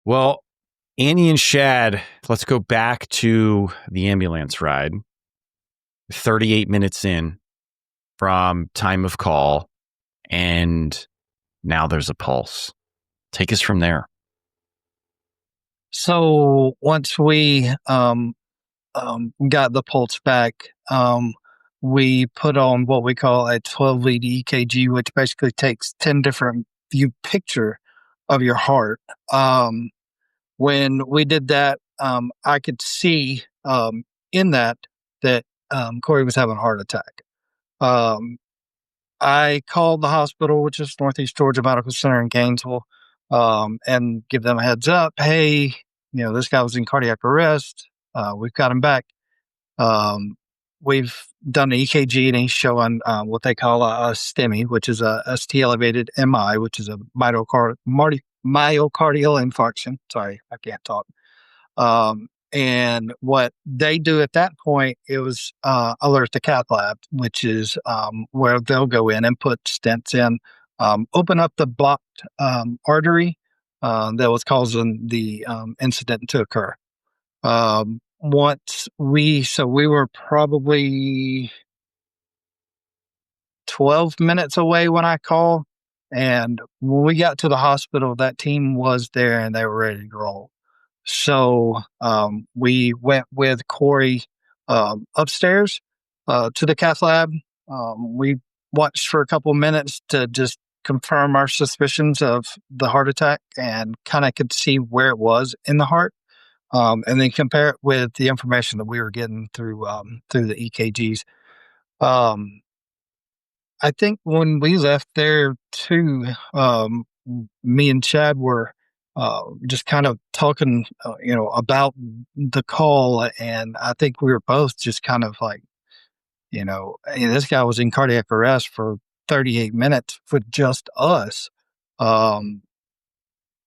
Well, Annie and Shad, let's go back to the ambulance ride. 38 minutes in from time of call, and now there's a pulse. Take us from there. So once we got the pulse back, we put on what we call a 12 lead EKG, which basically takes 10 different view picture of your heart. When we did that, I could see in that Cory was having a heart attack. Um, I called the hospital, which is Northeast Georgia Medical Center in Gainesville, and give them a heads up. Hey, this guy was in cardiac arrest. We've got him back. Um, we've done an EKG and he's showing what they call a STEMI, which is a ST elevated MI, which is a myocardial infarction. Sorry, I can't talk. And what they do at that point, it was alert the cath lab, which is where they'll go in and put stents in, open up the blocked artery that was causing the incident to occur. We were probably 12 minutes away when I called. And when we got to the hospital, that team was there and they were ready to roll. So we went with Cory upstairs to the cath lab. We watched for a couple of minutes to just confirm our suspicions of the heart attack and kind of could see where it was in the heart, and then compare it with the information that we were getting through the EKGs. Um, I think when we left there too, me and Chad were just kind of talking, about the call, and I think we were both just kind of like, hey, this guy was in cardiac arrest for 38 minutes with just us. Um,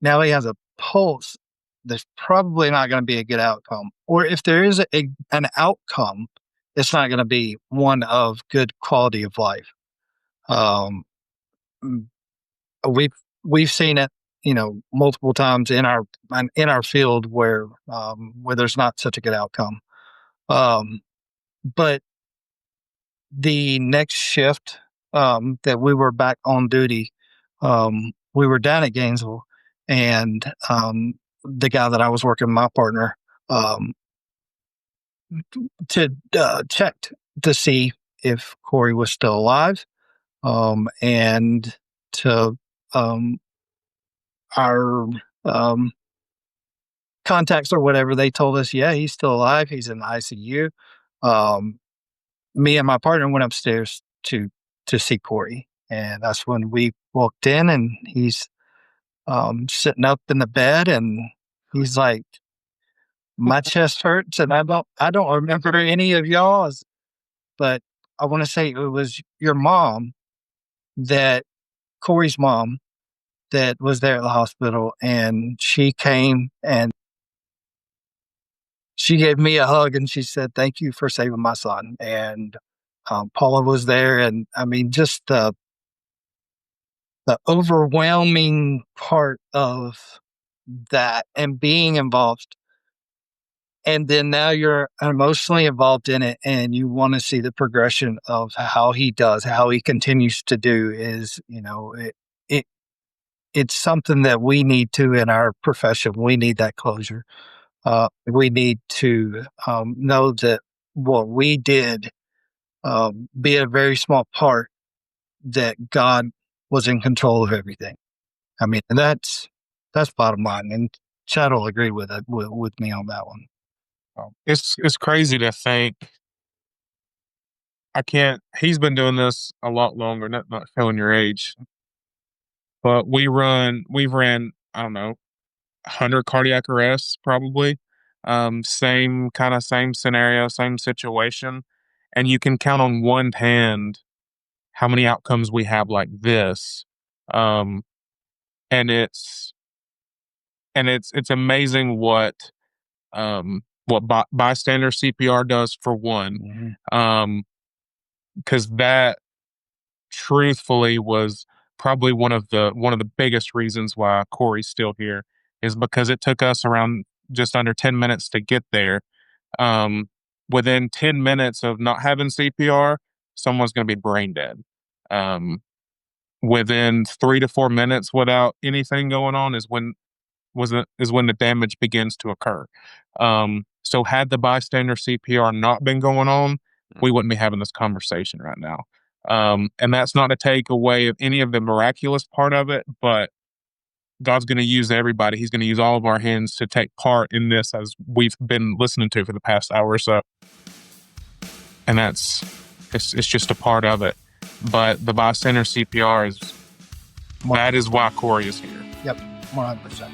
Now he has a pulse. There's probably not going to be a good outcome, or if there is an outcome, it's not going to be one of good quality of life. Um, we've we've seen it, multiple times in our field where there's not such a good outcome. Um, but the next shift that we were back on duty, we were down at Gainesville, and the guy that I was working with, my partner, um, to checked to see if Cory was still alive, and to um, our um, contacts or whatever, they told us, yeah, he's still alive. He's in the ICU. Um, Me and my partner went upstairs to see Cory, and that's when we walked in, and he's sitting up in the bed, and he's like, "My chest hurts, and I don't remember any of y'all's, but I want to say it was your mom, that Cory's mom, that was there at the hospital, and she came and she gave me a hug and she said, "Thank you for saving my son." And Paula was there, and I mean, just the overwhelming part of that and being involved. And then now you're emotionally involved in it, and you want to see the progression of how he continues to do is, it it's something that we need to in our profession. We need that closure. We need to know that what we did, be a very small part, that God was in control of everything. I mean, and that's bottom line. And Chad will agree with it with me on that one. It's crazy to think. I can't. He's been doing this a lot longer. Not showing your age, but we've ran, I don't know, 100 cardiac arrests probably. Same scenario, same situation, and you can count on one hand how many outcomes we have like this. Um, and it's amazing what bystander CPR does for one. Because that truthfully was probably one of the biggest reasons why Cory's still here is because it took us around just under 10 minutes to get there. Within 10 minutes of not having CPR, someone's going to be brain dead. Within 3 to 4 minutes without anything going on is when the damage begins to occur. So had the bystander CPR not been going on, we wouldn't be having this conversation right now. And that's not to take away of any of the miraculous part of it, but God's going to use everybody. He's going to use all of our hands to take part in this, as we've been listening to for the past hour or so. And it's just a part of it. But the bystander CPR that is why Cory is here. Yep, 100%.